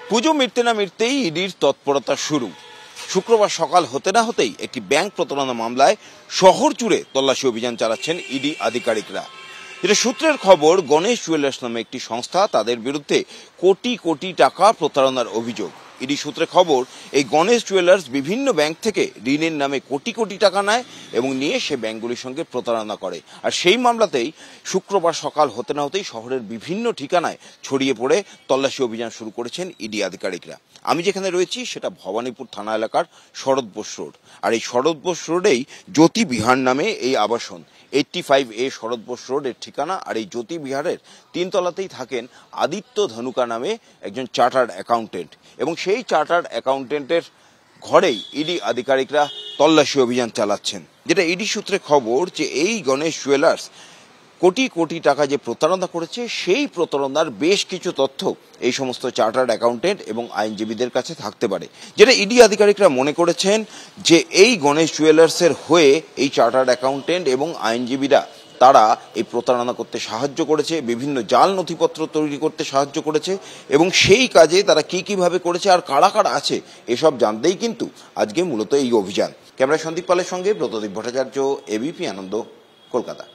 পুজো মিটতে না মিটতেই ইডির তৎপরতা শুরু। শুক্রবার সকাল হতে না হতেই একটি ব্যাংক প্রতারণা মামলায় শহর জুড়ে তল্লাশি অভিযান চালাচ্ছেন ইডি আধিকারিকরা। যেটা সূত্রের খবর, গণেশ জুয়েলার্স নামে একটি সংস্থা, তাদের বিরুদ্ধে কোটি কোটি টাকা প্রতারণার অভিযোগ। ইডি সূত্রে খবর, এই গণেশ জুয়েলার্স বিভিন্ন ব্যাংক থেকে ঋণের নামে কোটি কোটি টাকা নেয় এবং নিয়ে সে ব্যাংকগুলির সঙ্গে প্রতারণা করে। আর সেই মামলাতেই শুক্রবার সকাল হতে না হতেই শহরের বিভিন্ন ঠিকানায় ছড়িয়ে পড়ে তল্লাশি অভিযান শুরু করেছেন ইডি আধিকারিকরা। আমি যেখানে রয়েছি সেটা ভবানীপুর থানা এলাকার শরৎ বোস রোড। আর এই শরৎ বোস রোডেই জ্যোতি বিহার নামে এই আবাসন, 85A শরৎ বোস রোডের ঠিকানা। আর এই জ্যোতি বিহারের 3 তলাতেই থাকেন আদিত্য ধনুকা নামে একজন চার্টার্ড অ্যাকাউন্টেন্ট, এবং সেই চার্টার্ড অ্যাকাউন্টেন্টের ঘরেই ইডি আধিকারিকরা তল্লাশি অভিযান চালাচ্ছেন। যেটা ইডি সূত্রে খবর, যে এই গণেশ জুয়েলার্স কোটি কোটি টাকা যে প্রতারণা করেছে, সেই প্রতারণার বেশ কিছু তথ্য এই সমস্ত চার্টার্ড অ্যাকাউন্টেন্ট এবং আইনজীবীদের কাছে থাকতে পারে। যেটা ইডি আধিকারিকরা মনে করেছেন যে এই গণেশ জুয়েলার্সের হয়ে এই চার্টার্ড অ্যাকাউন্টেন্ট এবং আইনজীবীরা তারা এই প্রতারণা করতে সাহায্য করেছে, বিভিন্ন জাল নথিপত্র তৈরি করতে সাহায্য করেছে, এবং সেই কাজে তারা কিভাবে করেছে আর কারা কারা আছে এসব জানতেই কিন্তু আজকে মূলত এই অভিযান। ক্যামেরায় সন্দীপ পালের সঙ্গে ব্রতদীপ ভট্টাচার্য, এবিপি আনন্দ, কলকাতা।